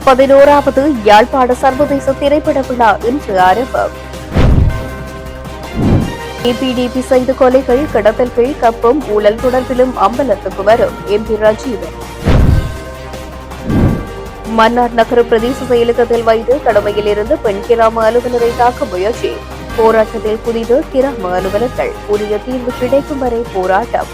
11வது யாழ்ப்பாண சர்வதேச திரைப்பட விழா இன்று ஆரம்பம். ஏபிடிபி செய்த கொலைகள், கடத்தல்கள், கப்பம், ஊழல் தொடர்பிலும் அம்பலத்துக்கு வரும் எம்பி ரஜீவன். மன்னார் நகர பிரதேச செயலகத்தில் வைத்து கடமையில் இருந்து பெண் கிராம அலுவலரை தாக்க முயற்சி. போராட்டத்தில் குதித்து கிராம அலுவலர்கள். உரிய தீர்வு கிடைக்கும் வரை போராட்டம்.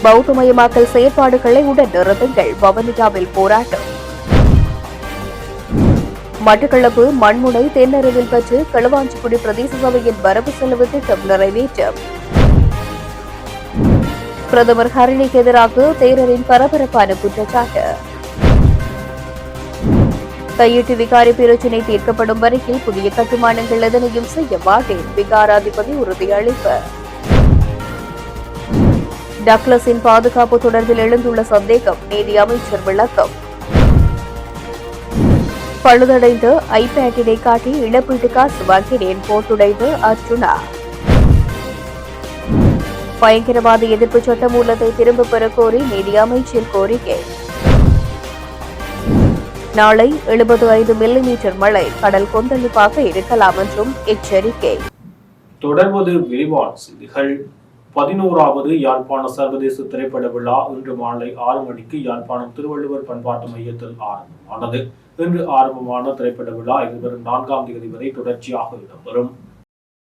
பௌத்தமயமாக்கல் செயற்பாடுகளை உடன் நிறுத்துங்கள். வவுனியாவில் போராட்டம். மட்டக்களப்பு மண்முனை தென்னருவில் பெற்று களுவாஞ்சிக்குடி பிரதேச சபையின் வரவு செலவு திட்டம் நிறைவேற்றம். பிரதமர் ஹரணிக்கு எதிராக தேரரின் பரபரப்பான குற்றச்சாட்டு. கையீட்டு விகாரி பிரச்சினை தீர்க்கப்படும் வரையில் புதிய கட்டுமானங்கள் எதனையும் செய்ய மாட்டேன். விகாராதிபதி உறுதியளிப்பு. டக்ளஸின் பாதுகாப்பு தொடர்பில் எழுந்துள்ள சந்தேகம். நீதி அமைச்சர் விளக்கம். பழுதடைந்த ஐபேட்டினை காட்டி இழப்பீட்டு காசு வாங்கினேன். போட்டுடைந்து அர்ஜுனா. பயங்கரவாத எதிர்ப்பு சட்டமூலத்தை திரும்பப் பெற கோரி நீதி அமைச்சர் கோரிக்கை. நாளை 75 மில்லிமீட்டர் மழை. கடல் கொந்தளிப்பாக இருக்கலாம் என்றும் எச்சரிக்கை. தொடர்வது விரிவான செய்திகள். 11வது யாழ்ப்பாண சர்வதேச திரைப்பட விழா இன்று மாலை 6 மணிக்கு யாழ்ப்பாணம் திருவள்ளுவர் பண்பாட்டு மையத்தில் ஆரம்பமானது. இன்று ஆரம்பமான திரைப்பட விழா எதிர்வரும் 4ஆம் தேதி வரை தொடர்ச்சியாக இடம்பெறும்.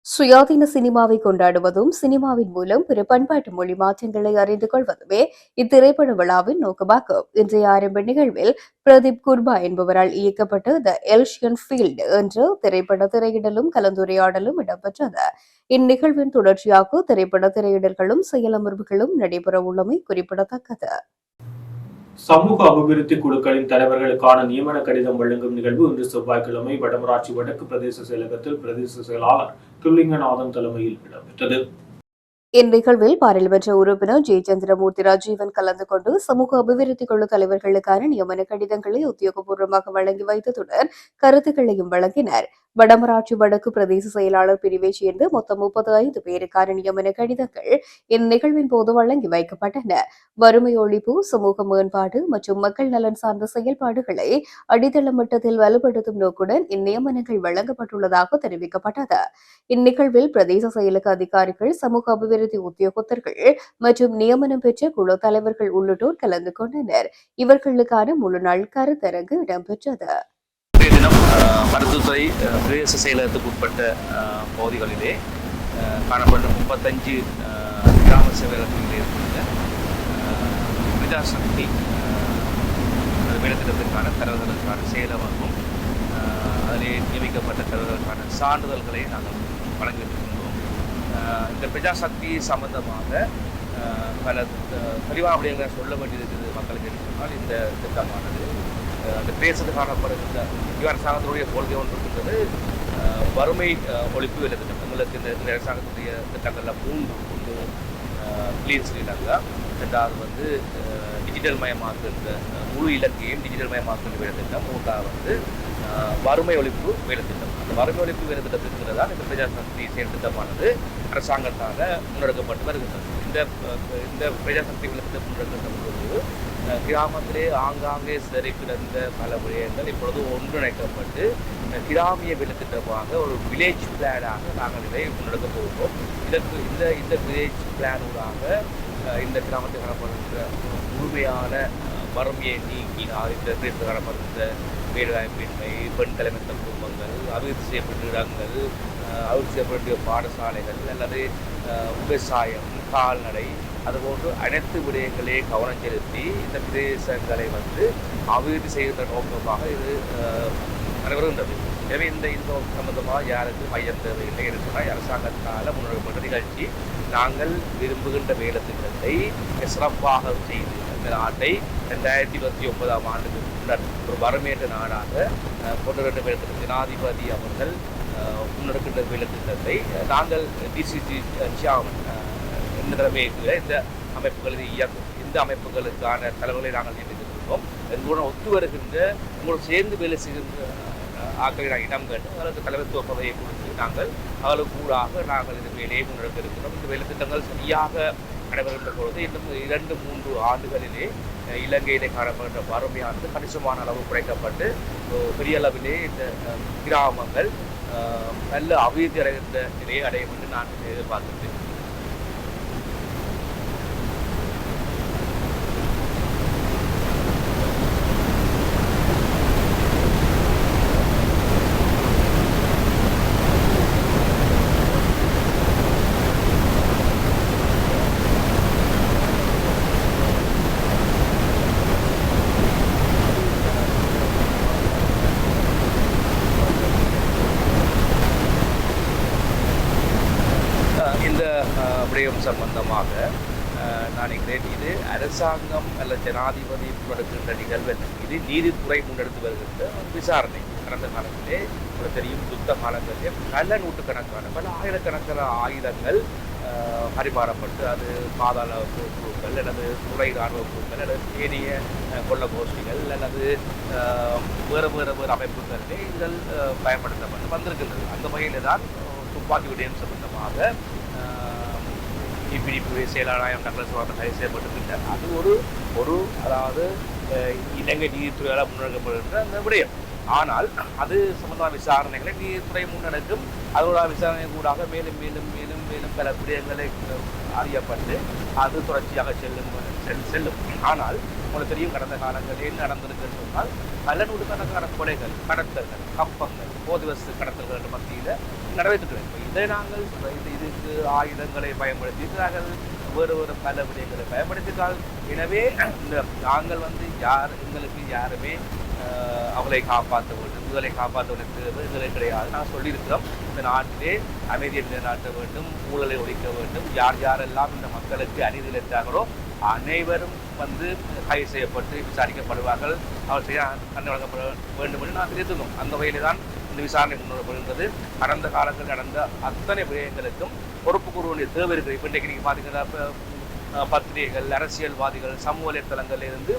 சுயாதீன சினிமாவை கொண்டாடுவதும் சினிமாவின் மூலம் பிற பண்பாட்டு மொழி மாற்றங்களை அறிந்து கொள்வதுமே இத்திரைப்பட விழாவின் நோக்கமாகும். இன்றைய ஆரம்ப நிகழ்வில் பிரதீப் குர்பா என்பவரால் இயக்கப்பட்ட த எல்ஷியன் ஃபீல்ட் என்ற திரைப்பட திரையிடலும் கலந்துரையாடலும் இடம்பெற்றது. இந்நிகழ்வின் தொடர்ச்சியாக திரைப்பட திரையிடல்களும் செயலமர்வுகளும் நடைபெறவுள்ளமை குறிப்பிடத்தக்கது. சமூக அபிவிருத்தி குழுக்களின் தலைவர்களுக்கான நியமன கடிதம் வழங்கும் நிகழ்வு இன்று செவ்வாய்க்கிழமை வடமராட்சி வடக்கு பிரதேச செயலகத்தில் பிரதேச செயலாளர் துல்லிங்கநாதன் தலைமையில் இடம்பெற்றது. இந்நிகழ்வில் பாராளுமன்ற உறுப்பினர் ஜெயச்சந்திரமூர்த்தி ராஜீவன் கலந்து கொண்டு சமூக அபிவிருத்தி குழு தலைவர்களுக்கான நியமன கடிதங்களை உத்தியோகபூர்வமாக வழங்கி வைத்ததுடன் கருத்துக்களையும் வழங்கினர். வடமராட்சி வடக்கு பிரதேச செயலாளர் பிரிவைச் சேர்ந்த மொத்தம் 35 பேருக்கான நியமன கடிதங்கள் இந்நிகழ்வின் போது வழங்கி வைக்கப்பட்டன. வறுமை ஒழிப்பு, சமூக மேம்பாடு மற்றும் மக்கள் நலன் சார்ந்த செயல்பாடுகளை அடித்தள மட்டத்தில் வலுப்படுத்தும் நோக்குடன் இந்நியமனங்கள் வழங்கப்பட்டுள்ளதாக தெரிவிக்கப்பட்டது. இந்நிகழ்வில் பிரதேச செயலக அதிகாரிகள், சமூக அபிவிருத்தி உத்தியோகத்தர்கள் மற்றும் நியமனம் பெற்ற குழு தலைவர்கள் உள்ளிட்டோர் கலந்து கொண்டனர். இவர்களுக்கான முழுநாள் கருத்தரங்கு இடம்பெற்றது. மருத்துவத்துறை பிரதேச செயலகத்துக்கு உட்பட்ட பகுதிகளிலே காணப்பட்ட 35 கிராம சேவைகளில் இருக்கின்ற பிரஜாசக்தி வேலைத்திட்டத்திற்கான தலைவர்களுக்கான செயலகமும் அதிலே நியமிக்கப்பட்ட தலைவர்களுக்கான சான்றிதழ்களை நாங்கள் வழங்கியிருக்கின்றோம். இந்த பிரஜாசக்தி சம்பந்தமாக பல தெளிவான விடயங்களை சொல்ல வேண்டியிருக்கிறது மக்களுக்கு சொன்னால் இந்த திட்டமானது அந்த பிரதேசத்தில் காணப்படுகின்ற அரசாங்கத்தினுடைய கொள்கை ஒன்று இருக்கின்றது. வறுமை ஒழிப்பு வேலை திட்டம். எங்களுக்கு இந்த அரசாங்கத்துடைய திட்டங்களில் 3 கிளீன் ஸ்ரீலங்கா, 2வது டிஜிட்டல் மயமாக்குகின்ற முழு இலக்கையும் டிஜிட்டல் மயமாக்குகின்ற வேலை திட்டம், 3வது வறுமை ஒழிப்பு வேலை திட்டம். அந்த வறுமை ஒழிப்பு வேலை திட்டத்திற்கு தான் இந்த பிரஜாசக்தி செயல் திட்டமானது அரசாங்கத்தால் முன்னெடுக்கப்பட்டு வருகின்றது. இந்த பிரஜாசக்தி வேலை திட்டம் முன்னெடுக்கப்பட்டு கிராமத்திலே ஆங்காங்கே சிதறி கிடந்த பல விடயங்கள் இப்பொழுது ஒன்றிணைக்கப்பட்டு கிராமிய வேலைத்திட்டமாக ஒரு வில்லேஜ் பிளானாக நாங்கள் இதை முன்னெடுக்க போகிறோம். இதற்கு இந்த வில்லேஜ் பிளானூடாக இந்த கிராமத்தில் காணப்படுகின்ற முழுமையான வறுமையை நீக்கி இந்த பிரதேசத்தில் காணப்படுகின்ற வேலைவாய்ப்பின்மை, பெண் தலைமைத்த குடும்பங்கள், அபிவிருத்தி செய்யப்பட்ட இடங்கள், அபிவிருத்தி செய்யப்பட்ட பாடசாலைகள் அல்லது விவசாயம், கால்நடை, அதுபோன்று அனைத்து விடயங்களே கவனம் செலுத்தி இந்த பிரதேசங்களை அபிவிருத்தி செய்கின்ற நோக்கமாக இது நடைபெறுகின்றது. எனவே இந்த சம்பந்தமாக யாருக்கு மையம் தேவையில்லை இருக்கிறாய் அரசாங்கத்தால் முன்னெடுக்கப்பட்ட நிகழ்ச்சி. நாங்கள் விரும்புகின்ற வேலை திட்டத்தை சிறப்பாக செய்து இந்த நாட்டை 2029ஆம் ஆண்டுக்கு முன்னர் ஒரு வரமேற்ற நாடாக கொண்டு வர வேலை ஜனாதிபதி அவர்கள் முன்னெடுக்கின்ற வேலை திட்டத்தை நாங்கள் டிசிசி இந்த நிலைமையை இந்த அமைப்புகளை இயக்கும். இந்த அமைப்புகளுக்கான தலைவர்களை நாங்கள் நியமித்திருக்கிறோம். எங்களுடன் ஒத்து வருகின்ற உங்களோடு சேர்ந்து வேலை செய்கின்ற ஆக்களை நாங்கள் இடம் கண்டு அவர்களுக்கு தலைவத்துவ பதவியை கொடுத்து நாங்கள் அவர்களுக்கு கூடாக நாங்கள் இந்த வேலையை முன்னெடுக்க இருக்கிறோம். இந்த வேலை திட்டங்கள் சரியாக நடைபெறுகின்ற பொழுது இன்னும் 2-3 ஆண்டுகளிலே இலங்கையிலே காணப்படுகின்ற வறுமையானது கணிசமான அளவு குறைக்கப்பட்டு பெரிய அளவிலே இந்த கிராமங்கள் நல்ல அபிவிருத்தி அடைகின்ற நிலையை அடையும் என்று நான் எதிர்பார்க்கின்றேன். இந்த விடயம் சம்பந்தமாக நான் நினைக்கிறேன், இது அரசாங்கம் அல்லது ஜனாதிபதி முன்னெடுக்கின்ற நிகழ்வு, இது நீதித்துறை முன்னெடுத்து வருகின்ற விசாரணை. கடந்த காலத்திலே உங்களுக்கு தெரியும், யுத்த காலங்களிலே பல நூற்றுக்கணக்கான பல ஆயிரக்கணக்கான ஆயுதங்கள் பரிமாறப்பட்டு அது பாதாள குழுக்கள் அல்லது துறை இராணுவ குழுக்கள் அல்லது ஏனைய கொள்ள கோஷ்டிகள் அல்லது வேறு அமைப்புகளிலே இதுகள் பயன்படுத்தப்பட்டு வந்திருக்கின்றது. அந்த வகையில் தான் துப்பாக்கி விடயம் சம்பந்தமாக பிடிப்பு செயலாளர் டாக்டர் சுவாமி கைது செய்யப்பட்டிருக்கின்றார். அது ஒரு அதாவது இலங்கை நீதித்துறையால் முன்னெடுக்கப்படுகின்ற அந்த விடயம். ஆனால் அது சம்பந்தமான விசாரணைகளை நீதித்துறை முன்னெடுக்கும். அதோட விசாரணை கூடாக மேலும் மேலும் மேலும் மேலும் பல விடயங்களை அறியப்பட்டு அது தொடர்ச்சியாக செல்லும். ஆனால் உங்களுக்கு தெரியும், கடந்த காலங்களில் என்ன நடந்திருக்குன்னு சொன்னால் பல நூற்றுக்கணக்கான கொலைகள், கடத்தல்கள், கப்பங்கள், போதிவசு கடத்தல்கள் என்ற மத்தியில் நிறைவேற்றுகிறோம். இதை நாங்கள் இதுக்கு ஆயுதங்களை பயன்படுத்தி நாங்கள் வேறு பல விடயங்களை பயன்படுத்தினால், எனவே நாங்கள் எங்களுக்கு யாருமே அவளை காப்பாற்ற வேண்டும், இவர்களை காப்பாற்ற வேண்டும் கிடையாது. நாங்கள் சொல்லியிருக்கிறோம், இந்த நாட்டிலே அமைதியை நிலைநாட்ட வேண்டும், ஊழலை ஒழிக்க வேண்டும். யாரெல்லாம் இந்த மக்களுக்கு அநீதி இழைத்தார்களோ அனைவரும் கைது செய்யப்பட்டு விசாரிக்கப்படுவார்கள், அவர் செய்ய தண்டனை வழங்கப்பட வேண்டும் என்று நான் தெரிவித்தோம். அந்த வகையில் தான் இந்த விசாரணை முன்னெடுக்கப்படுகின்றது. கடந்த காலங்களில் நடந்த அத்தனை விடயங்களுக்கும் பொறுப்பு கூற வேண்டிய தேவை இருக்குது. இப்போ இன்றைக்கு நீங்கள் பார்த்தீங்கன்னா பத்திரிகைகள், அரசியல்வாதிகள், சமூக வலைத்தளங்களில் இருந்து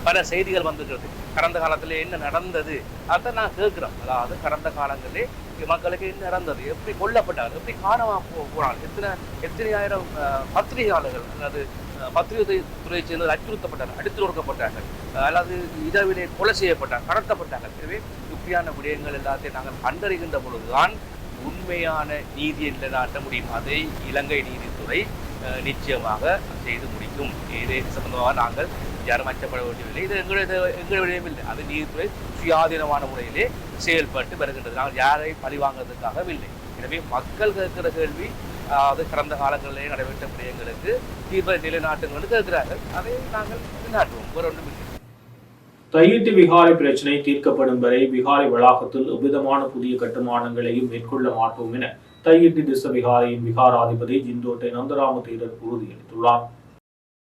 பல செய்திகள் வந்திருக்கிறது. கடந்த காலத்தில் என்ன நடந்தது அதை நான் கேட்கிறோம். அதாவது கடந்த காலங்களிலே மக்களுக்கு என்ன நடந்தது, எப்படி கொல்லப்பட்டார்கள், எப்படி காணாம போனார்கள், எத்தனை ஆயிரம் பத்திரிகையாளர்கள் அல்லது பத்திரிகை துறையை சேர்ந்தது அச்சுறுத்தப்பட்டார்கள், அடித்து நொறுக்கப்பட்டார்கள், அல்லது இரவிலே கொலை செய்யப்பட்டார்கள், கடத்தப்பட்டார்கள். எனவே இப்படியான விடயங்கள் எல்லாத்தையும் நாங்கள் கண்டறிகின்ற பொழுதுதான் உண்மையான நீதியை நிலைநாட்ட முடியும். அதை இலங்கை நீதித்துறை நிச்சயமாக செய்து முடிக்கும். இதை சம்பந்தமாக நாங்கள் யாரும் அச்சப்பட வேண்டியதில்லை. இது எங்களுடைய விடயம் இல்லை. அது நீதித்துறை சுயாதீனமான முறையிலே செயல்பட்டு வருகின்றது. நாங்கள் யாரை பழிவாங்கிறதுக்காக இல்லை. எனவே மக்கள் கேட்கிற கேள்வி, அது கடந்த காலங்களிலே நடைபெற்ற விடயங்களுக்கு தீர்வை நிலைநாட்டுங்கள் கேட்கிறார்கள். அதை நாங்கள் நிலைநாட்டுவோம், வேறு ஒன்றும் இல்லை. தையிட்டி விகாரை பிரச்சினை தீர்க்கப்படும் வரை விகாரை வளாகத்தில் எவ்விதமான புதிய கட்டுமானங்களையும் மேற்கொள்ள மாட்டோம் என தையிட்டி திச விகாரையின் விகாராதிபதி ஜிந்தோட்டை நந்தராம தேரர் உறுதியளித்துள்ளார்.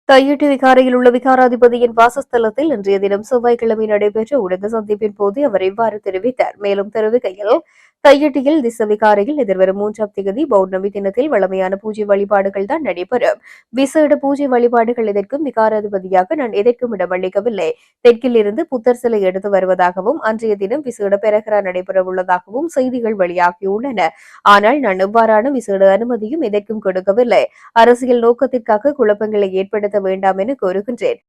தையிட்டி விகாரையில் உள்ள விகாராதிபதியின் வாசஸ்தலத்தில் இன்றைய தினம் செவ்வாய்க்கிழமை நடைபெற்ற ஊடக சந்திப்பின் போது அவர் இவ்வாறு தெரிவித்தார். மேலும் தெரிவிக்கையில், தையிட்டியில் திச விகாரையில் எதிர்வரும் 3ஆம் தேதி பௌர்ணமி தினத்தில் வழமையான பூஜை வழிபாடுகள் தான் நடைபெறும். விசேட பூஜை வழிபாடுகள் எதற்கும் விகாராதிபதியாக நான் எதற்கும் இடமளிக்கவில்லை. தெற்கில் இருந்து புத்தர் சிலை எடுத்து வருவதாகவும் அன்றைய தினம் விசேட பெரகரா நடைபெறவுள்ளதாகவும் செய்திகள் வெளியாகியுள்ளன. ஆனால் நான் எவ்வாறான விசேட அனுமதியும் எதற்கும் கொடுக்கவில்லை. அரசியல் நோக்கத்திற்காக குழப்பங்களை ஏற்படுத்த வேண்டாம் என கோருகின்றேன்.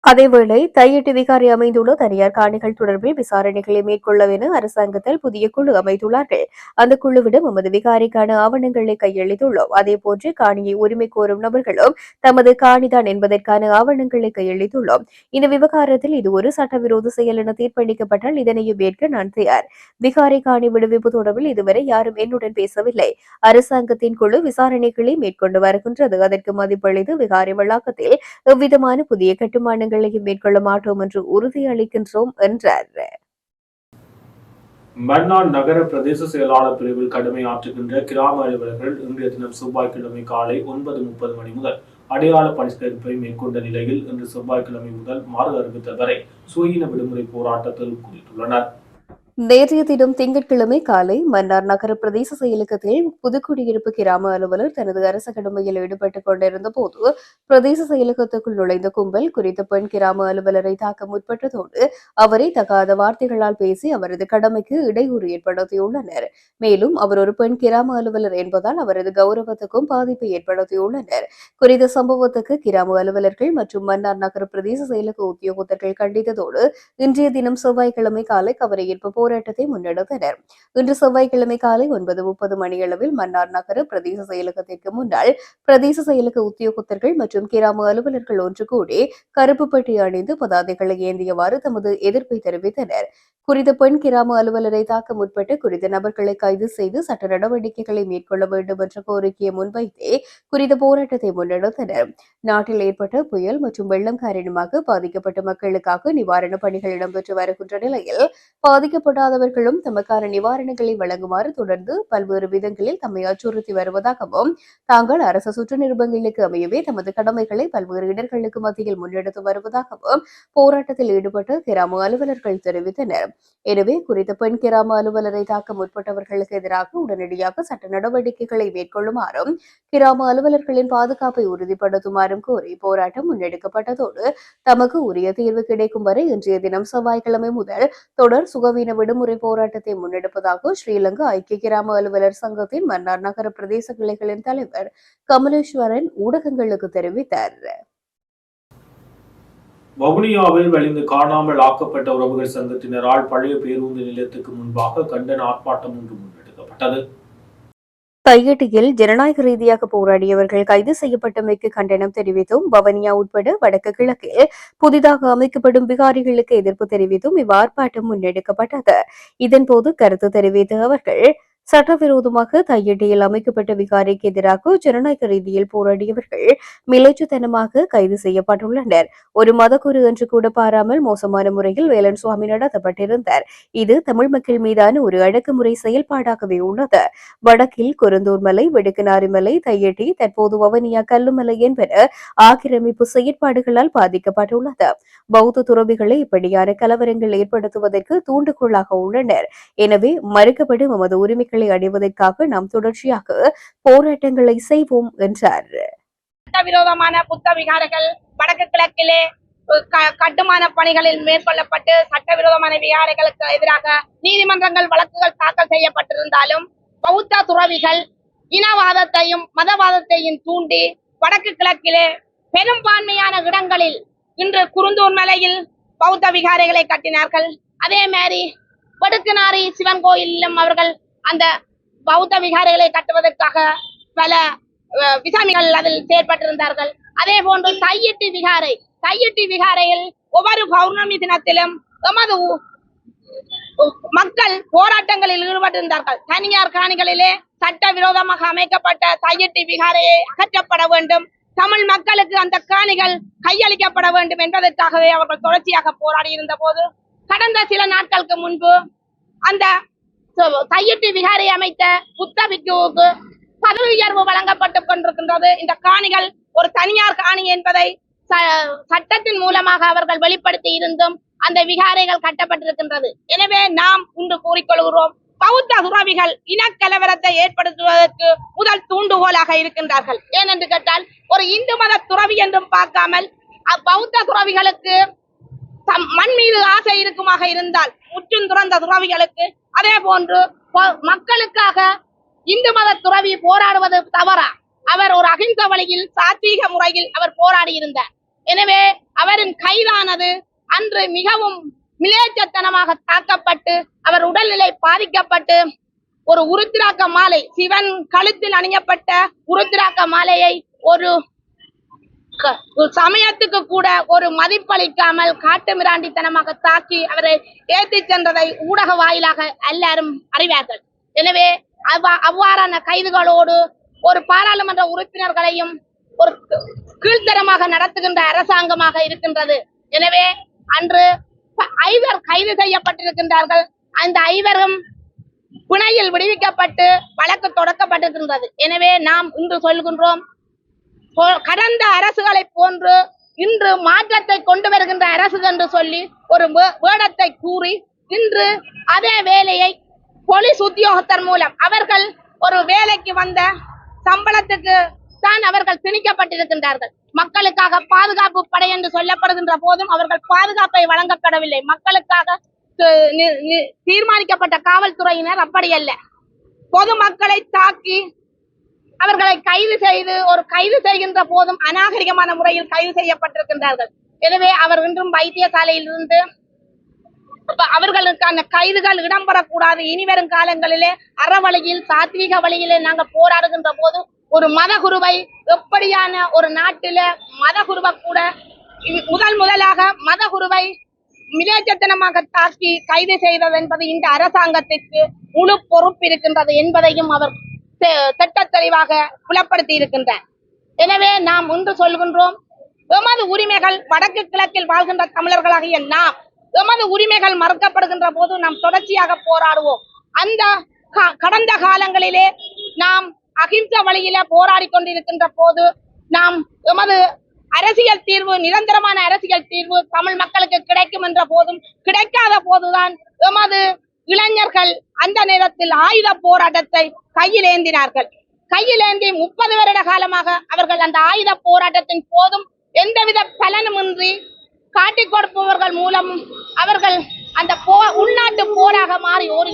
அதேவேளை தையிட்டி விகாரை அமைந்துள்ள தனியார் காணிகள் தொடர்பில் விசாரணைகளை மேற்கொள்ளவென அரசாங்கத்தால் புதிய குழு அமைத்துள்ளார்கள். அந்த குழுவிடம் எமது விகாரைக்கான ஆவணங்களை கையளித்துள்ளோம். அதேபோன்று காணியை உரிமை கோரும் நபர்களும் தமது காணிதான் என்பதற்கான ஆவணங்களை கையளித்துள்ளோம். இந்த விவகாரத்தில் இது ஒரு சட்டவிரோத செயல் என தீர்ப்பளிக்கப்பட்டால் இதனையும் ஏற்க நான் தயார். விகாரை காணி விடுவிப்பு தொடர்பில் இதுவரை யாரும் என்னுடன் பேசவில்லை. அரசாங்கத்தின் குழு விசாரணைகளை மேற்கொண்டு வருகின்றது. அதற்கு மதிப்பளித்து விகாரை வளாகத்தில் எவ்விதமான புதிய கட்டுமானங்களையும் மேற்கொள்ள மாட்டோம் என்று உறுதியளிக்கின்றோம் என்றார். மன்னார் நகர பிரதேச செயலாளர் பிரிவில் கடமையாற்றுகின்ற கிராம அலுவலர்கள் இன்றைய தினம் செவ்வாய்க்கிழமை காலை 9:30 மணி முதல் அடையாள பரிஷ்கரிப்பை மேற்கொண்ட நிலையில் இன்று செவ்வாய்க்கிழமை முதல் மறு அறிவித்தல் வரை சுயீன விடுமுறை போராட்டத்தில் குதித்துள்ளனர். நேற்றைய தினம் திங்கட்கிழமை காலை மன்னார் நகர பிரதேச செயலகத்தில் புதுக்குடியிருப்பு கிராம அலுவலர் தனது அரச கடமையில் ஈடுபட்டுக் கொண்டிருந்த போது பிரதேச செயலகத்துக்குள் நுழைந்த கும்பல் குறித்த பெண் கிராம அலுவலரை தாக்க முற்பட்டதோடு அவரை தகாத வார்த்தைகளால் பேசி அவரது கடமைக்கு இடையூறு ஏற்படுத்தியுள்ளனர். மேலும் அவர் ஒரு பெண் கிராம அலுவலர் என்பதால் அவரது கௌரவத்துக்கும் பாதிப்பை ஏற்படுத்தியுள்ளனர். குறித்த சம்பவத்துக்கு கிராம அலுவலர்கள் மற்றும் மன்னார் நகர பிரதேச செயலக உத்தியோகத்தர்கள் கண்டித்ததோடு இன்றைய தினம் செவ்வாய்க்கிழமை காலை கவனஈர்ப்பு போராட்டத்தை முன்னெடுத்தனர். இன்று செவ்வாய்க்கிழமை காலை 9:30 மணியளவில் மன்னார் நகர பிரதேச செயலகத்திற்கு முன்னால் பிரதேச செயலக உத்தியோகத்தர்கள் மற்றும் கிராம அலுவலர்கள் ஒன்று கூடி கருப்பு பட்டி அணிந்து பதாதைகளை ஏந்தியவாறு தமது எதிர்ப்பை தெரிவித்தனர். குறித்த பெண் கிராம அலுவலரை தாக்க முற்பட்டு குறித்த நபர்களை கைது செய்து சட்ட நடவடிக்கைகளை மேற்கொள்ள வேண்டும் என்ற கோரிக்கையை முன்வைத்தே குறித்த போராட்டத்தை முன்னெடுத்தனர். நாட்டில் ஏற்பட்ட புயல் மற்றும் வெள்ளம் காரணமாக பாதிக்கப்பட்ட மக்களுக்காக நிவாரணப் பணிகள் இடம்பெற்று வருகின்ற நிலையில் பாதிக்கப்படாதவர்களும் தமக்கான நிவாரணங்களை வழங்குமாறு தொடர்ந்து பல்வேறு விதங்களில் தம்மை அச்சுறுத்தி வருவதாகவும் தாங்கள் அரசு சுற்று நிருபங்களுக்கு அமையவே தமது கடமைகளை பல்வேறு இடர்களுக்கு மத்தியில் முன்னெடுத்து வருவதாகவும் போராட்டத்தில் ஈடுபட்ட கிராம அலுவலர்கள் தெரிவித்தனர். எனவே குறித்த பெண் கிராம அலுவலரை தாக்க முற்பட்டவர்களுக்கு எதிராக உடனடியாக சட்ட நடவடிக்கைகளை மேற்கொள்ளுமாறும் கிராம அலுவலர்களின் பாதுகாப்பை உறுதிப்படுத்துமாறும் கோரி போராட்டம் முன்னெடுக்கப்பட்டதோடு தமக்கு உரிய தீர்வு கிடைக்கும் வரை இன்றைய தினம் செவ்வாய்க்கிழமை முதல் தொடர் சுகவீன விடுமுறை போராட்டத்தை முன்னெடுப்பதாக ஸ்ரீலங்கா ஐக்கிய கிராம அலுவலர் சங்கத்தின் மன்னார் நகர பிரதேச கிளைகளின் தலைவர் கமலேஸ்வரன் ஊடகங்களுக்கு தெரிவித்தார். வவுனியாவில் வலிந்து காணாமல் ஆக்கப்பட்ட உறவுகள் சங்கத்தினரால் பழைய பேருந்து நிலையத்துக்கு முன்பாக கண்டன ஆர்ப்பாட்டம் ஒன்று முன்னெடுக்கப்பட்டது. தையிட்டியில் ஜனநாயக ரீதியாக போராடியவர்கள் கைது செய்யப்பட்டமைக்கு கண்டனம் தெரிவித்தும் வவுனியா உட்பட வடக்கு கிழக்கில் புதிதாக அமைக்கப்படும் விகாரிகளுக்கு எதிர்ப்பு தெரிவித்தும் இவ்வார்ப்பாட்டம் முன்னெடுக்கப்பட்டது. இதன்போது கருத்து தெரிவித்த அவர்கள் சட்டவிரோதமாக தையிட்டியில் அமைக்கப்பட்ட விகாரிக்கு எதிராக ஜனநாயக ரீதியில் போராடியவர்கள் மிலைச்சுத்தனமாக கைது செய்யப்பட்டுள்ளனர். ஒரு மதகுரு என்று கூட பாராமல் மோசமான முறையில் வேலன் சுவாமி நடத்தப்பட்டிருந்தார். இது தமிழ் மக்கள் மீதான ஒரு அடக்குமுறை செயல்பாடாகவே உள்ளது. வடக்கில் குருந்தூர் மலை, வெடுக்கனாரி மலை, தையட்டி, தற்போது வவுனியா கல்லுமலை என்பன ஆக்கிரமிப்பு செயற்பாடுகளால் பாதிக்கப்பட்டுள்ளது. பௌத்த துறவிகளை இப்படியான கலவரங்கள் ஏற்படுத்துவதற்கு தூண்டுகோலாக உள்ளனர். எனவே மறுக்கப்படும் எமது உரிமைகளை அடைவதற்காக நாம் தொடர்ச்சியாக போராட்டங்களை செய்வோம் என்றார். சட்டவிரோதமான புத்த விகாரங்கள் வடக்கு கிழக்கிலே கட்டுமான பணிகளில் மேற்கொள்ளப்பட்டு சட்டவிரோதமான விகாரைகளுக்கு எதிராக நீதிமன்றங்கள் வழக்குகள் தாக்கல் செய்யப்பட்டிருந்தாலும் பௌத்த துறவிகள் இனவாதத்தையும் மதவாதத்தையும் தூண்டி வடக்கு கிழக்கிலே பெரும்பான்மையான இடங்களில் இன்று குருந்தூர் மலையில் பௌத்த விகாரைகளை கட்டினார்கள். அதே மாதிரி வெடுக்கனாரி சிவன் கோயிலும் அவர்கள் அந்த பௌத்த விகாரைகளை கட்டுவதற்காக பல விசாமிகள் அதில் செயற்பட்டிருந்தார்கள். அதே போன்று தையிட்டி விகாரையில் ஒவ்வொரு பௌர்ணமி தினத்திலும் எமது மக்கள் போராட்டங்களில் ஈடுபட்டிருந்தார்கள். தனியார் காணிகளிலே சட்டவிரோதமாக அமைக்கப்பட்ட தையிட்டி விகாரையை அகற்றப்பட வேண்டும், தமிழ் மக்களுக்கு அந்த காணிகள் கையளிக்கப்பட வேண்டும் என்பதற்காகவே அவர்கள் தொடர்ச்சியாக போராடி இருந்த போது கடந்த சில நாட்களுக்கு முன்பு அந்த தையிட்டி விகாரை அமைத்த புத்த பிக்குவுக்கு பதவி உயர்வு வழங்கப்பட்டுக் கொண்டிருக்கின்றது. இந்த காணிகள் ஒரு தனியார் காணி என்பதை சட்டத்தின் மூலமாக அவர்கள் வெளிப்படுத்தி இருந்தும் அந்த விகாரைகள் கட்டப்பட்டிருக்கின்றது. எனவே நாம் இன்று கூறிக்கொள்கிறோம், பௌத்த துறவிகள் இனக்கலவரத்தை ஏற்படுத்துவதற்கு முதல் தூண்டுகோலாக இருக்கின்றார்கள். ஏனென்று கேட்டால் ஒரு இந்து மத துறவி என்றும் பார்க்காமல் பௌத்த துறவிகளுக்கு மண் மீது ஆசை இருக்குமாக இருந்தால் முற்றும் துறந்த துறவிகளுக்கு அதே போன்று மக்களுக்காக இந்து மத துறவி போராடுவது தவறா? அவர் ஒரு அகிம்சை வழியில் சாத்வீக முறையில் அவர் போராடி இருந்தார். எனவே அவரின் கைதானது அன்று மிகவும் மிலேச்சத்தனமாக தாக்கப்பட்டு அவர் உடல்நிலை பாதிக்கப்பட்டு ஒரு உருத்திராக்க மாலை, சிவன் கழுத்தில் அணியப்பட்ட உருத்திராக்க மாலையை ஒரு சமயத்துக்கு கூட ஒரு மதிப்பளிக்காமல் காட்டு மிராண்டித்தனமாக தாக்கி அவரை ஏற்றி சென்றதை ஊடக வாயிலாக எல்லாரும் அறிவார்கள். எனவே அவ்வாறான கைதுகளோடு ஒரு பாராளுமன்ற உறுப்பினர்களையும் ஒரு கீழ்த்தரமாக நடத்துகின்ற அரசாங்கமாக இருக்கின்றது. எனவே அன்று 5 கைது செய்யப்பட்டிருக்கின்றார்கள். அந்த 5 பிணையில் விடுவிக்கப்பட்டு வழக்கு தொடக்கப்பட்டிருக்கின்றது. எனவே நாம் இன்று சொல்கின்றோம், கடந்த அரசுகளை போன்று இன்று மாற்றத்தை கொண்டு வருகின்ற அரசு என்று சொல்லி ஒரு வேடத்தை கூறி இன்று அதே வேலையை போலீஸ் உத்தியோகத்தர் மூலம் அவர்கள் ஒரு வேலைக்கு வந்த சம்பளத்துக்கு தான் அவர்கள் திணிக்கப்பட்டிருக்கின்றார்கள். மக்களுக்காக பாதுகாப்பு படை என்று சொல்லப்படுகின்ற போதும் அவர்கள் பாதுகாப்பை வழங்கப்படவில்லை. மக்களுக்காக தீர்மானிக்கப்பட்ட காவல்துறையினர் அப்படி அல்ல. பொதுமக்களை தாக்கி அவர்களை கைது செய்கின்ற போதும் அநாகரிகமான முறையில் கைது செய்யப்பட்டிருக்கின்றார்கள். எனவே அவர் இன்றும் வைத்தியசாலையில் இருந்து அவர்களுக்கான கைதுகள் இடம்பெறக்கூடாது. இனி வரும் காலங்களிலே அறவழியில் சாத்வீக வழியிலே நாங்கள் போராடுகின்ற போது ஒரு மதகுருவை எப்படியான ஒரு நாட்டில மதகுருவை கூட முதலாக மதகுருவை மிலேச்சத்தனமாக தாக்கி கைது செய்தது என்பது இந்த அரசாங்கத்திற்கு முழு பொறுப்பு இருக்கின்றது என்பதையும் அவர் திட்ட தெளிவாக புலப்படுத்தி இருக்கின்றார். எனவே நாம் ஒன்று சொல்கின்றோம், எமது உரிமைகள் வடக்கு கிழக்கில் வாழ்கின்ற தமிழர்களாகிய நாம் எமது உரிமைகள் மறுக்கப்படுகின்ற போது நாம் தொடர்ச்சியாக போராடுவோம். அந்த கடந்த காலங்களிலே நாம் அகிம்சை வழியில போராடி கொண்டிருக்கின்ற போது நாம் எமது அரசியல் தீர்வு, நிரந்தரமான அரசியல் தீர்வு தமிழ் மக்களுக்கு கிடைக்கும் என்ற போதும் கிடைக்காத போதுதான் எமது இளைஞர்கள் அந்த நேரத்தில் ஆயுத போராட்டத்தை கையில் ஏந்தினார்கள். கையில் ஏந்தி 30 வருட காலமாக அவர்கள் அந்த ஆயுத போராட்டத்தின் போதும் எந்தவித பலனுமின்றி காட்டிக் கொடுப்பவர்கள் மூலம் அவர்கள் அந்த உள்நாட்டு போராக மாறி ஒரு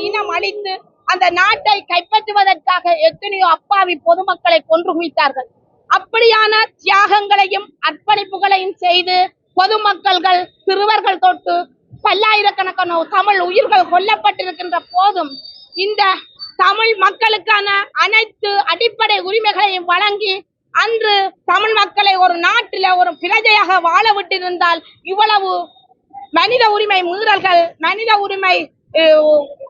இனம் அழித்து அந்த நாட்டை கைப்பற்றுவதற்காக எத்தனையோ அப்பாவி பொதுமக்களை கொன்று குவித்தார்கள். அப்படியான தியாகங்களையும் அர்ப்பணிப்புகளையும் செய்து பொதுமக்கள்கள் சிறுவர்கள் தொட்டு பல்லாயிரக்கணக்கான தமிழ் உயிர்கள் கொல்லப்பட்டிருக்கின்ற போதும் இந்த தமிழ் மக்களுக்கான அனைத்து அடிப்படை உரிமைகளையும் வழங்கி அன்று தமிழ் மக்களை ஒரு நாட்டில ஒரு பிரஜையாக வாழ விட்டிருந்தால் இவ்வளவு மனித உரிமை மீறல்கள், மனித உரிமை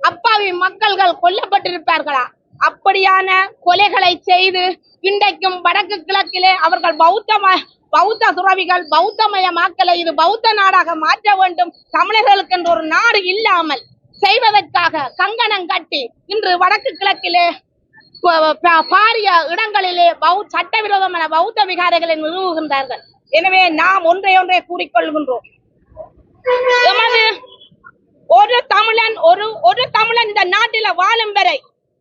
அப்பாவி மக்கள்கள் கொல்லப்பட்டிருப்பார்களா? அப்படியான கொலைகளை செய்து இன்றைக்கும் வடக்கு கிழக்கிலே அவர்கள் பௌத்த துறவிகள் பௌத்தமயமாக்கலை இது பௌத்த நாடாக மாற்ற வேண்டும், தமிழர்களுக்கு என்று ஒரு நாடு இல்லாமல் செய்வதற்காக கங்கணம் கட்டி இன்று வடக்கு கிழக்கிலே பாரிய இடங்களிலே சட்டவிரோதமான பௌத்த விகாரைகளை நிறுவுகின்றார்கள். எனவே நாம் ஒன்றை கூறிக்கொள்கின்றோம், எமது ஒரு தமிழன் இந்த நாட்டில வாழும் வரை,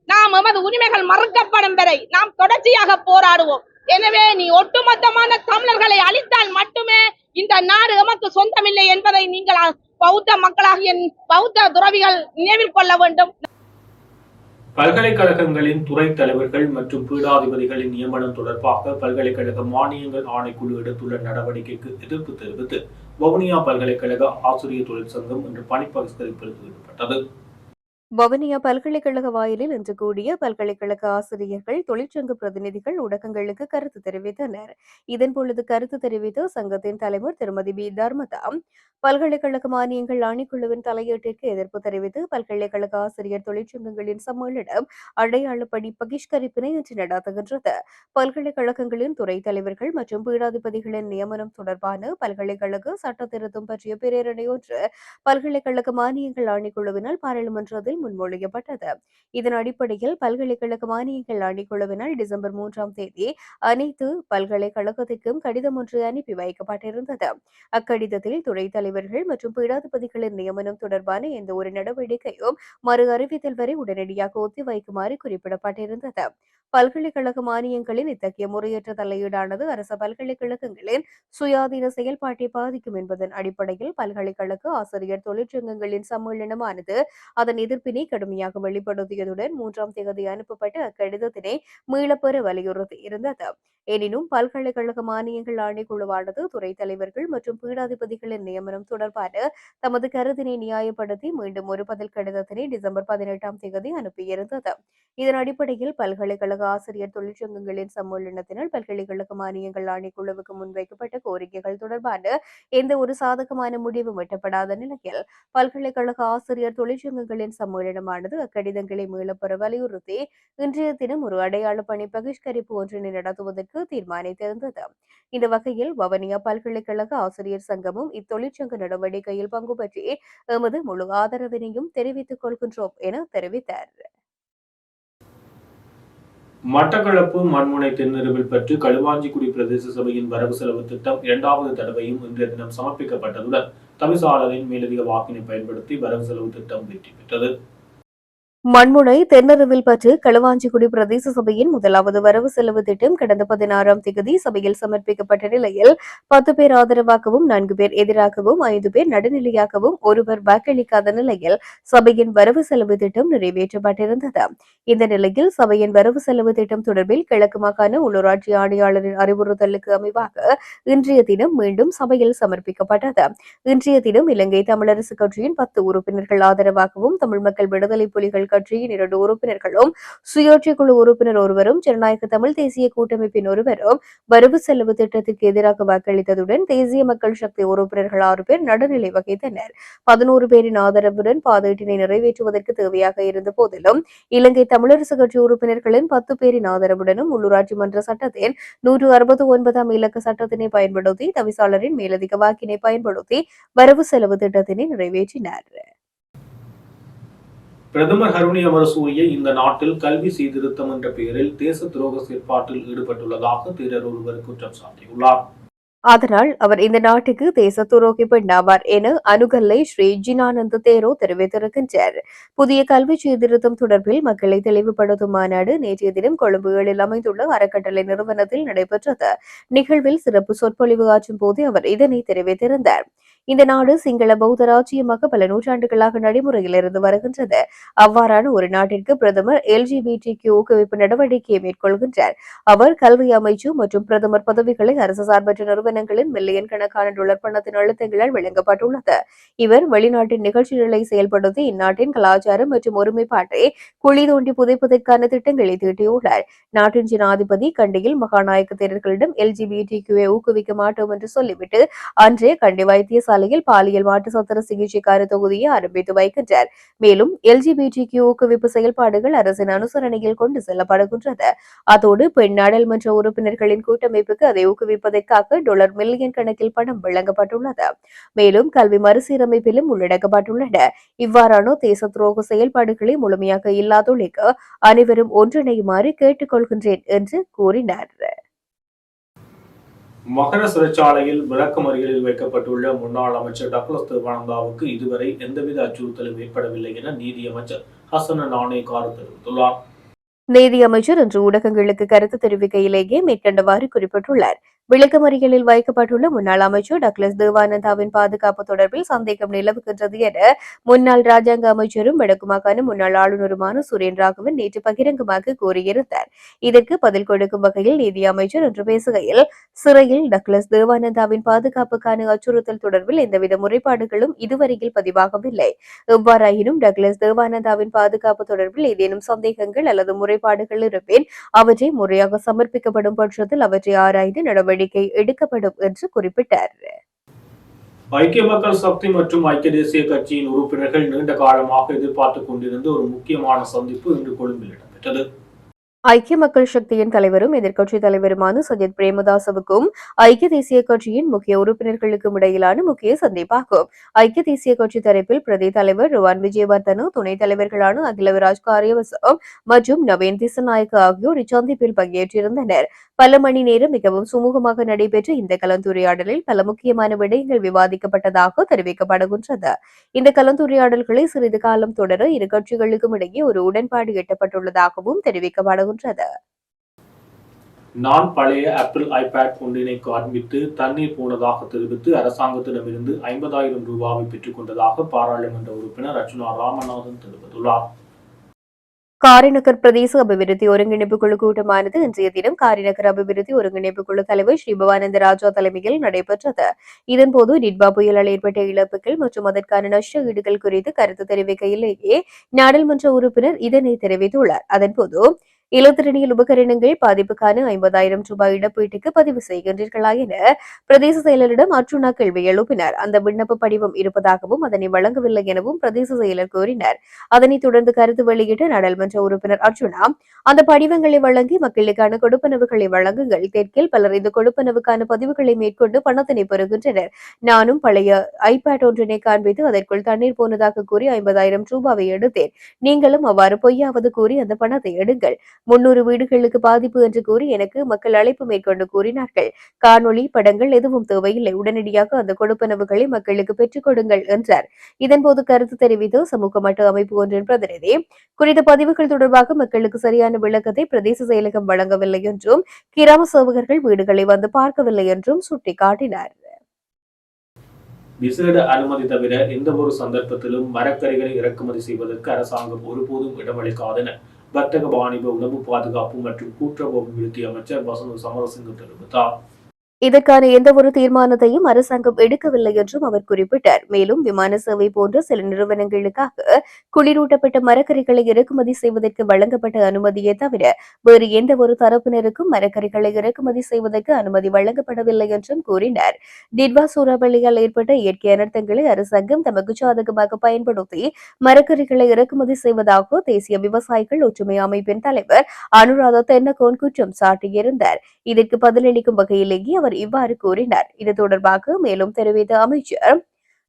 நாம் எமது உரிமைகள் மறுக்கப்படும் வரை நாம் தொடர்ச்சியாக போராடுவோம். எனவே நீ ஒட்டுமொத்தமான தமிழர்களை அழித்தால் மட்டுமே இந்த நாடு எமக்கு சொந்தமில்லை என்பதை நீங்கள் பௌத்த மக்களாகிய பௌத்த துறவிகள் நினைவில் கொள்ள வேண்டும். பல்கலைக்கழகங்களின் துறை தலைவர்கள் மற்றும் பீடாதிபதிகளின் நியமனம் தொடர்பாக பல்கலைக்கழக மானியங்கள் ஆணைக்குழு எடுத்துள்ள நடவடிக்கைக்கு எதிர்ப்பு தெரிவித்து வவுனியா பல்கலைக்கழக ஆசிரியர் தொழிற்சங்கம் இன்று பணி பகிஷ்கரிப்பில் ஈடுபட்டது. வவுனியா பல்கலைக்கழக வாயிலில் இன்று கூடிய பல்கலைக்கழக ஆசிரியர்கள் தொழிற்சங்க பிரதிநிதிகள் ஊடகங்களுக்கு கருத்து தெரிவித்தனர். இதன்பொழுது கருத்து தெரிவித்த சங்கத்தின் தலைவர் திருமதி பி தர்மதா, பல்கலைக்கழக மானியங்கள் ஆணைக்குழுவின் தலையீட்டிற்கு எதிர்ப்பு தெரிவித்து பல்கலைக்கழக ஆசிரியர் தொழிற்சங்கங்களின் சம்மேளனம் அடையாளப்படி பகிஷ்கரிப்பினை இன்று நடத்துகின்றது. பல்கலைக்கழகங்களின் துறை தலைவர்கள் மற்றும் பீடாதிபதிகளின் நியமனம் தொடர்பான பல்கலைக்கழக சட்ட திருத்தம் பற்றிய பிரேரணை ஒன்று பல்கலைக்கழக மானியங்கள் ஆணைக்குழுவினால் பாராளுமன்றத்தில் முன்மொழியப்பட்டது. இதன் அடிப்படையில் பல்கலைக்கழக மானியங்கள் ஆணைக்குழுவினால் டிசம்பர் 3ஆம் தேதி அனைத்து பல்கலைக்கழகத்திற்கும் கடிதம் ஒன்று அனுப்பி வைக்கப்பட்டிருந்தது. அக்கடிதத்தில் துறை தலைவர்கள் மற்றும் பீடாதிபதிகளின் நியமனம் தொடர்பான எந்த ஒரு நடவடிக்கையும் மறு அறிவித்தல் வரை உடனடியாக ஒத்திவைக்குமாறு குறிப்பிடப்பட்டிருந்தது. பல்கலைக்கழக மானியங்களின் இத்தகைய முறையற்ற தலையீடானது அரசு பல்கலைக்கழகங்களின் சுயாதீன செயல்பாட்டை பாதிக்கும் என்பதன் அடிப்படையில் பல்கலைக்கழக ஆசிரியர் தொழிற்சங்கங்களின் சம்மேளனமானது அதன் எதிர்ப்பினை கடுமையாக வெளிப்படுத்தியதுடன் 3ஆம் தேதி அனுப்பப்பட்ட அக்கடிதத்தினை மீளப்பெற வலியுறுத்தி இருந்தது. எனினும் பல்கலைக்கழக மானியங்கள் ஆணைக்குழுவானது துறை தலைவர்கள் மற்றும் பீடாதிபதிகளின் நியமனம் தொடர்பான தமது கருத்தினை நியாயப்படுத்தி மீண்டும் ஒரு பதில் கடிதத்தினை டிசம்பர் 18ஆம் தேதி அனுப்பியிருந்தது. இதன் அடிப்படையில் பல்கலைக்கழக ஆசிரியர் தொழிற்சங்கங்களின் சம்மேளனத்தினால் பல்கலைக்கழக மானியங்கள் ஆணைக்குழுவுக்கு முன்வைக்கப்பட்ட கோரிக்கைகள் தொடர்பான எந்த ஒரு சாதகமான முடிவும் எட்டப்படாத நிலையில் பல்கலைக்கழக ஆசிரியர் தொழிற்சங்கங்களின் சம்மேளனமானது அக்கடிதங்களை மீளப்பெற வலியுறுத்தி இன்றைய தினம் ஒரு அடையாள பணி பகிஷ்கரிப்பு ஒன்றினை நடத்துவதற்கு தீர்மானித்திருந்தது. இந்த வகையில் வவுனியா பல்கலைக்கழக ஆசிரியர் சங்கமும் இத்தொழிற்சங்க நடவடிக்கையில் பங்கு பற்றி எமது முழு ஆதரவினையும் தெரிவித்துக் கொள்கின்றோம் என தெரிவித்தார். மட்டக்களப்பு மண்முனை தென்னிருவில் பற்றி களுவாஞ்சிக்குடி பிரதேச சபையின் வரவு செலவு திட்டம் இரண்டாவது தடவையும் இன்றைய தினம் சமர்ப்பிக்கப்பட்டதுடன் தவிசாளரின் மேலதிக வாக்கினை பயன்படுத்தி வரவு செலவு திட்டம் வெற்றி பெற்றது. மண்முனை தென்னருவில் பற்று களுவாஞ்சிக்குடி பிரதேச சபையின் முதலாவது வரவு செலவு திட்டம் கடந்த 16ஆம் தேதி சபையில் சமர்ப்பிக்கப்பட்ட நிலையில் 10 பேர் ஆதரவாகவும் 4 பேர் எதிராகவும் 5 பேர் நடுநிலையாகவும் ஒருவர் வாக்களிக்காத நிலையில் சபையின் வரவு செலவு திட்டம் நிறைவேற்றப்பட்டிருந்தது. இந்த நிலையில் சபையின் வரவு செலவு திட்டம் தொடர்பில் கிழக்கு மாகாண உள்ளூராட்சி ஆணையாளரின் அறிவுறுத்தலுக்கு அமைவாக இன்றைய தினம் மீண்டும் சபையில் சமர்ப்பிக்கப்பட்டது. இன்றைய தினம் இலங்கை தமிழரசு கட்சியின் 10 உறுப்பினர்கள் ஆதரவாகவும் தமிழ் மக்கள் விடுதலை புலிகள் கட்சியின் 2 உறுப்பினர்களும் சுயாட்சி குழு உறுப்பினர் ஒருவரும் ஜனநாயக தமிழ் தேசிய கூட்டமைப்பின் ஒருவரும் வரவு செலவு திட்டத்திற்கு எதிராக வாக்களித்ததுடன் தேசிய மக்கள் சக்தி உறுப்பினர்கள் 6 பேர் நடுநிலை வகித்தனர். 11 பேரின் ஆதரவுடன் பாதீட்டினை நிறைவேற்றுவதற்கு தேவையாக இருந்த போதிலும் இலங்கை தமிழரசு கட்சி உறுப்பினர்களின் 10 பேரின் ஆதரவுடனும் உள்ளூராட்சி மன்ற சட்டத்தின் 169ஆம் இலக்க சட்டத்தினை பயன்படுத்தி தவிசாளரின் மேலதிக வாக்கினை பயன்படுத்தி வரவு செலவு திட்டத்தினை நிறைவேற்றினார். பிரதமர் ஹருணி அமரசூரிய இந்த நாட்டில் கல்வி சீர்திருத்தம் என்ற பெயரில் தேச துரோக செயற்பாட்டில் ஈடுபட்டுள்ளதாக தேரர் ஒருவர் குற்றம் சாட்டியுள்ளார். அதனால் அவர் இந்த நாட்டுக்கு தேச துரோகி பெண்ணாவார் என அனுகல்லை ஸ்ரீ ஜினானந்த தேரோ தெரிவித்திருக்கின்றார். புதிய கல்வி சீர்திருத்தம் தொடர்பில் மக்களை தெளிவுபடுத்தும் மாநாடு நேற்றைய தினம் கொழும்பு 7 அமைந்துள்ள அறக்கட்டளை நிறுவனத்தில் நடைபெற்றது. நிகழ்வில் சிறப்பு சொற்பொழிவு ஆற்றும் போது அவர் இதனை தெரிவித்திருந்தார். இந்த நாடு சிங்கள பௌத்த ராஜ்யமாக பல நூற்றாண்டுகளாக நடைமுறையில் இருந்து வருகின்றது. அவ்வாறான ஒரு நாட்டிற்கு பிரதமர் எல்ஜிபிடிக்கு ஊக்குவிப்பு நடவடிக்கையை மேற்கொள்கின்றார். அவர் கல்வி அமைச்சு மற்றும் பிரதமர் பதவிகளை அரசு சார்பற்ற நிறுவனங்களின் மில்லியன் கணக்கான டாலர் பணத்தின் அழுத்தங்களால் வழங்கப்பட்டுள்ளது. இவர் வெளிநாட்டின் நிகழ்ச்சிகளை செயல்படுத்தி இந்நாட்டின் கலாச்சாரம் மற்றும் ஒருமைப்பாட்டை குழி தோண்டி புதைப்பதற்கான திட்டங்களை தீட்டியுள்ளார். நாட்டின் ஜனாதிபதி கண்டியில் மகாநாயக்க தேரர்களிடம் எல்ஜிபிடிக்யூவை ஊக்குவிக்க மாட்டோம் என்று சொல்லிவிட்டு அன்றே கண்டி வைத்தியசாலையில் பாலியல் மாற்று சத்திர சிகிச்சைக்கான தொகுதியை ஆரம்பித்து வைக்கின்றார். மேலும் எல்ஜிபிடிக்யூ ஊக்குவிப்பு செயல்பாடுகள் அரசின் அனுசரணையில் கொண்டு செல்லப்படுகின்றது. அதோடு பெண் நாடாளுமன்ற உறுப்பினர்களின் கூட்டமைப்புக்கு அதை ஊக்குவிப்பதற்காக டாலர் மில்லியன் கணக்கில் பணம் வழங்கப்பட்டுள்ளது. மேலும் கல்வி மறுசீரமைப்பிலும் உள்ளடக்கப்பட்டுள்ளன. இவ்வாறான தேச துரோக செயல்பாடுகளை முழுமையாக இல்லாதொழிக்க அனைவரும் ஒன்றிணையுமாறு கேட்டுக் கொள்கின்றேன் என்று கூறினார். மகர சிறைச்சாலையில் விளக்கமறியலில் வைக்கப்பட்டுள்ள முன்னாள் அமைச்சர் டக்ளஸ் தேவானந்தாவுக்கு இதுவரை எந்தவித அச்சுறுத்தலும் ஏற்படவில்லை என நீதியமைச்சர் ஹசன நாணயக்கார் தெரிவித்துள்ளார். நீதியமைச்சர் இன்று ஊடகங்களுக்கு கருத்து தெரிவிக்கையிலேயே மேற்கண்டவாறு குறிப்பிட்டுள்ளார். விளக்கமறியலில் வைக்கப்பட்டுள்ள முன்னாள் அமைச்சர் டக்ளஸ் தேவானந்தாவின் பாதுகாப்பு தொடர்பில் சந்தேகம் நிலவுகின்றது என முன்னாள் ராஜாங்க அமைச்சரும் வடக்கு மாகாண முன்னாள் ஆளுநருமான சுரேன் ராகவன் நேற்று பகிரங்கமாக கூறியிருந்தார். இதற்கு பதில் கொடுக்கும் வகையில் நீதி அமைச்சர் இன்று பேசுகையில் சிறையில் டக்ளஸ் தேவானந்தாவின் பாதுகாப்புக்கான அச்சுறுத்தல் தொடர்பில் எந்தவித முறைப்பாடுகளும் இதுவரையில் பதிவாகவில்லை. எவ்வாறாயினும் டக்ளஸ் தேவானந்தாவின் பாதுகாப்பு தொடர்பில் ஏதேனும் சந்தேகங்கள் அல்லது முறைப்பாடுகள் இருப்பின் அவற்றை முறையாக சமர்ப்பிக்கப்படும் பட்சத்தில் அவற்றை ஆராய்ந்து நடவடிக்கை எடுக்கப்படும் என்று குறிப்பிட்டார். ஐக்கிய மக்கள் சக்தி மற்றும் ஐக்கிய தேசிய கட்சியின் உறுப்பினர்கள் நீண்ட காலமாக எதிர்பார்த்துக் கொண்டிருந்த ஒரு முக்கியமான சந்திப்பு இன்று கொழும்பில் இடம்பெற்றது. ஐக்கிய மக்கள் சக்தியின் தலைவரும் எதிர்க்கட்சித் தலைவருமான சஜித் பிரேமதாசவுக்கும் ஐக்கிய தேசிய கட்சியின் முக்கிய உறுப்பினர்களுக்கும் இடையிலான முக்கிய சந்திப்பாகும். ஐக்கிய தேசிய கட்சி தரப்பில் பிரதி தலைவர் ருவான் விஜயவர்தன, துணைத் தலைவர்களான அகிலவிராஜ் காரியவசம் மற்றும் நவீன் திசநாயக்க ஆகியோர் இச்சந்திப்பில் பங்கேற்றிருந்தனர். பல மணி நேரம் மிகவும் சுமூகமாக நடைபெற்ற இந்த கலந்துரையாடலில் பல முக்கியமான விடயங்கள் விவாதிக்கப்பட்டதாக தெரிவிக்கப்படுகின்றது. இந்த கலந்துரையாடல்களை சிறிது காலம் தொடர இரு கட்சிகளுக்கும் இடையே ஒரு உடன்பாடு எட்டப்பட்டுள்ளதாகவும் தெரிவிக்கப்படுகிறது. நான் பழைய ஆப்பிள் ஐபேட் ஒன்றினை காண்பித்து தண்ணீர் போனதாக தெரிவித்து அரசாங்கத்திடமிருந்து 50,000 ரூபாவை பெற்றுக் கொண்டதாக பாராளுமன்ற உறுப்பினர் அர்ச்சுனா ராமநாதன் தெரிவித்துள்ளார். காரிநகர் பிரதேச அபிவிருத்தி ஒருங்கிணைப்பு குழு கூட்டமானது இன்றைய தினம் காரிநகர் அபிவிருத்தி ஒருங்கிணைப்பு குழு தலைவர் ஸ்ரீ பவானந்த ராஜா தலைமையில் நடைபெற்றது. இதன்போது நிட்பா புயலால் ஏற்பட்ட இழப்புகள் மற்றும் அதற்கான நஷ்ட ஈடுகள் குறித்து கருத்து தெரிவிக்கையிலேயே நாடாளுமன்ற உறுப்பினர் இதனை தெரிவித்துள்ளார். அதன்போது இலத்திரனியல் உபகரணங்கள் பாதிப்புக்கான 50,000 ரூபாய் இழப்பீட்டுக்கு பதிவு செய்கின்றீர்களா என பிரதேச செயலரிடம் அர்ச்சுனா கேள்வி எழுப்பினார். அந்த விண்ணப்ப படிவம் இருப்பதாகவும் அதனை வழங்கவில்லை எனவும் பிரதேச செயலர் கூறினார். அதனைத் தொடர்ந்து கருத்து வெளியிட்ட நாடாளுமன்ற உறுப்பினர் அர்ச்சுனா, அந்த படிவங்களை வழங்கி மக்களுக்கான கொடுப்பனவுகளை வழங்குங்கள். தெற்கில் பலர் இந்த கொடுப்பனவுக்கான பதிவுகளை மேற்கொண்டு பணத்தினை பெறுகின்றனர். நானும் பழைய ஐபேட் ஒன்றினை காண்பித்து அதற்குள் தண்ணீர் போனதாக கூறி 50,000 ரூபாவை எடுத்தேன். நீங்களும் அவ்வாறு பொய்யாவது கூறி அந்த பணத்தை எடுங்கள். 300 வீடுகளுக்கு பாதிப்பு என்று கூறி எனக்கு மக்கள் அழைப்பு மேற்கொண்டு கூறினார்கள். காணொளி படங்கள் எதுவும் தேவையில்லை, உடனடியாக அந்த கொடுப்பனவுகளை மக்களுக்கு பெற்றுக் கொடுங்கள் என்றார். இதன்போது கருத்து தெரிவித்த சமூக மட்ட அமைப்பு ஒன்றின் பிரதிநிதி, குறித்த பதிவுகள் தொடர்பாக மக்களுக்கு சரியான விளக்கத்தை பிரதேச செயலகம் வழங்கவில்லை என்றும் கிராம சேவகர்கள் வீடுகளை வந்து பார்க்கவில்லை என்றும் சுட்டிக்காட்டினார். விசேட அனுமதி தவிர எந்தவொரு சந்தர்ப்பத்திலும் மரக்கறிகளை இறக்குமதி செய்வதற்கு அரசாங்கம் ஒருபோதும் இடமளிக்காதென வர்த்தக வாணிப உணவு பாதுகாப்பு மற்றும் கூட்டுறவு அபிவிருத்தி அமைச்சர் வசந்த சமரசிங்க தெரிவித்தார். இதற்கான எந்தவொரு தீர்மானத்தையும் அரசாங்கம் எடுக்கவில்லை என்றும் அவர் குறிப்பிட்டார். மேலும் விமான சேவை போன்ற சில நிறுவனங்களுக்காக குளிரூட்டப்பட்ட மரக்கறிகளை இறக்குமதி செய்வதற்கு வழங்கப்பட்ட அனுமதியை தவிர வேறு எந்தவொரு தரப்பினருக்கும் மரக்கறிகளை இறக்குமதி செய்வதற்கு அனுமதி வழங்கப்படவில்லை என்றும் கூறினார். டிட்வா சூறாவளியால் ஏற்பட்ட இயற்கை அனர்த்தங்களை அரசாங்கம் தமக்கு சாதகமாக பயன்படுத்தி மரக்கறிகளை இறக்குமதி செய்வதாக தேசிய விவசாயிகள் ஒற்றுமை அமைப்பின் தலைவர் அனுராதா தென்னகோன் குற்றம் சாட்டியிருந்தார். இதற்கு பதிலளிக்கும் வகையிலேயே அவர் இவ்வாறு கூறினார். இது தொடர்பாக மேலும் தெரிவித்த அமைச்சர்,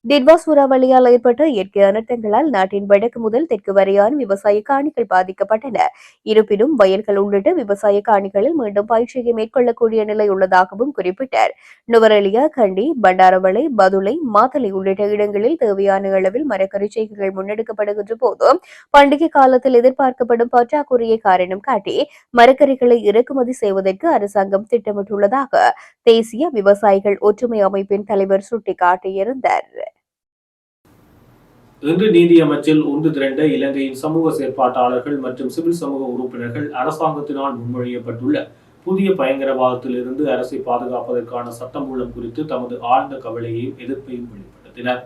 டிட்வா சூறாவளியால் ஏற்பட்ட இயற்கை அனர்த்தங்களால் நாட்டின் வடக்கு முதல் தெற்கு வரையான விவசாய காணிகள் பாதிக்கப்பட்டன. இருப்பினும் வயல்கள் உள்ளிட்ட விவசாய காணிகளில் மீண்டும் பயிற்சியை மேற்கொள்ளக்கூடிய நிலை உள்ளதாகவும் குறிப்பிட்டார். நுவரெலியா, கண்டி, பண்டாரவளை, பதுளை, மாத்தளை உள்ளிட்ட இடங்களில் தேவையான அளவில் மரக்கறி செய்கைகள் முன்னெடுக்கப்படுகின்ற போது பண்டிகை காலத்தில் எதிர்பார்க்கப்படும் பற்றாக்குறையை காரணம் காட்டி மரக்கறிகளை இறக்குமதி செய்வதற்கு அரசாங்கம் திட்டமிட்டுள்ளதாக தேசிய விவசாயிகள் ஒற்றுமை அமைப்பின் தலைவர் சுட்டிக்காட்டியிருந்தார். இன்று நீதியமைச்சில் ஒன்று திரண்ட இலங்கையின் சமூக செயற்பாட்டாளர்கள் மற்றும் சிவில் சமூக உறுப்பினர்கள் அரசாங்கத்தினால் முன்மொழியப்பட்டுள்ள புதிய பயங்கரவாதத்திலிருந்து அரசை பாதுகாப்பதற்கான சட்டமூலம் குறித்து தமது ஆழ்ந்த கவலையையும் எதிர்ப்பையும் வெளிப்படுத்தினர்.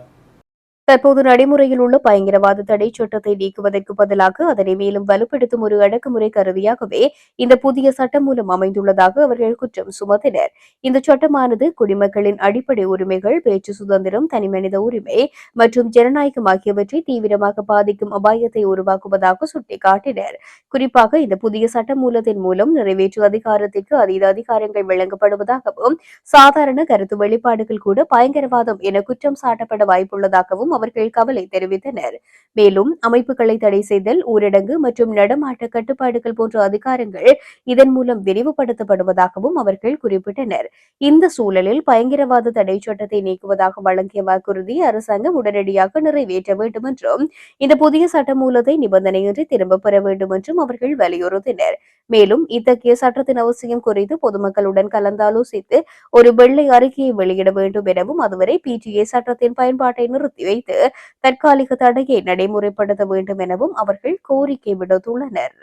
தற்போது நடைமுறையில் உள்ள பயங்கரவாத தடை சட்டத்தை நீக்குவதற்கு பதிலாக அதனை மேலும் வலுப்படுத்தும் ஒரு அடக்குமுறை கருவியாகவே இந்த புதிய சட்டம் மூலம் அமைந்துள்ளதாக அவர்கள் குற்றம் சுமத்தினர். இந்த சட்டமானது குடிமக்களின் அடிப்படை உரிமைகள், பேச்சு சுதந்திரம், தனிமனித உரிமை மற்றும் ஜனநாயகம் ஆகியவற்றை தீவிரமாக பாதிக்கும் அபாயத்தை உருவாக்குவதாக சுட்டிக்காட்டினர். குறிப்பாக இந்த புதிய சட்ட மூலத்தின் மூலம் நிறைவேற்று அதிகாரத்திற்கு அதீத அதிகாரங்கள் வழங்கப்படுவதாகவும் சாதாரண கருத்து வெளிப்பாடுகள் கூட பயங்கரவாதம் என குற்றம் சாட்டப்பட வாய்ப்புள்ளதாகவும் அவர்கள் கவலை தெரிவித்தனர். மேலும் அமைப்புகளை தடை செய்தல், ஊரடங்கு மற்றும் நடமாட்ட கட்டுப்பாடுகள் போன்ற அதிகாரங்கள் இதன் மூலம் விரிவுபடுத்தப்படுவதாகவும் அவர்கள் குறிப்பிட்டனர். இந்த சூழலில் பயங்கரவாத தடை சட்டத்தை நீக்குவதாக வழங்கிய வாக்குறுதி அரசாங்கம் உடனடியாக நிறைவேற்ற வேண்டும் என்றும் இந்த புதிய சட்டமூலத்தை நிபந்தனையின்றி திரும்பப் பெற வேண்டும் என்றும் அவர்கள் வலியுறுத்தினர். மேலும் இத்தகைய சட்டத்தின் அவசியம் குறித்து பொதுமக்களுடன் கலந்தாலோசித்து ஒரு வெள்ளை அறிக்கையை வெளியிட வேண்டும் எனவும் அதுவரை பிடிஏ சட்டத்தின் பயன்பாட்டை நிறுத்தி வைத்து தற்காலிக தடையை நடைமுறைப்படுத்த வேண்டும் எனவும் அவர்கள் கோரிக்கை விடுத்துள்ளனர்.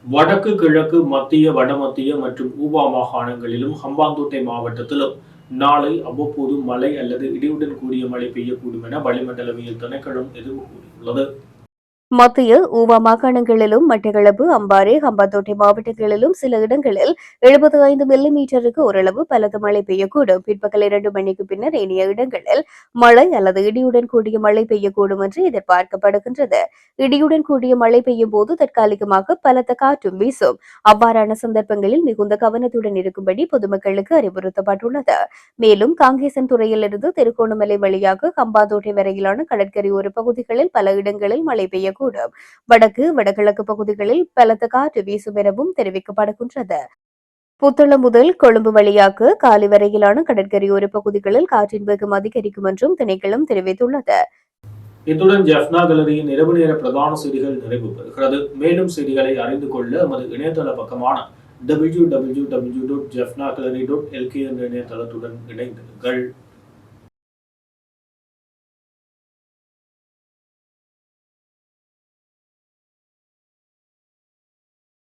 வடக்கு, கிழக்கு, மத்திய, வடமத்திய மற்றும் ஊவா மாகாணங்களிலும் ஹம்பாந்தோட்டை மாவட்டத்திலும் நாளை அவ்வப்போது மழை அல்லது இடியுடன் கூடிய மழை பெய்யக்கூடும் என வளிமண்டலவியல் திணைக்களம் எதிர்வு கூறியுள்ளது. மத்திய ஊவா மாகாணங்களிலும் மட்டக்களப்பு, அம்பாறை, ஹம்பாந்தோட்டை மாவட்டங்களிலும் சில இடங்களில் 75 மில்லிமீட்டருக்கு ஓரளவு பலத்த மழை பெய்யக்கூடும். பிற்பகல் 2 மணிக்கு பின்னர் ஏனைய இடங்களில் மழை அல்லது இடியுடன் கூடிய மழை பெய்யக்கூடும் என்று எதிர்பார்க்கப்படுகின்றது. இடியுடன் கூடிய மழை பெய்யும் போது தற்காலிகமாக பலத்த காற்றும் வீசும். அவ்வாறான சந்தர்ப்பங்களில் மிகுந்த கவனத்துடன் இருக்கும்படி பொதுமக்களுக்கு அறிவுறுத்தப்பட்டுள்ளது. மேலும் காங்கேசன் துறையிலிருந்து திருகோணமலை வழியாக ஹம்பாந்தோட்டை வரையிலான கடற்கரையோர பகுதிகளில் பல இடங்களில் மழை பெய்ய கூடும். வடக்கு, வடகிழக்கு பகுதிகளில் பலத்த காற்று வீசும் எனவும் தெரிவிக்கப்படுகின்றது. புத்தளம் முதல் கொழும்பு வழியாக காலி வரையிலான கடற்கரையோர பகுதிகளில் காற்றின் வேகம் அதிகரிக்கும் என்றும் திணைக்களம் தெரிவித்துள்ளது. இத்துடன் ஜெஃப்னா கேலரியின் இரவு நேர பிரதான செய்திகள் நிறைவு பெறுகிறது. மேலும் செய்திகளை அறிந்து கொள்ள நமது இணையதள பக்கமான www.jeffnagallery.lk என்ற இணையதளத்துடன் இணைந்திருங்கள்.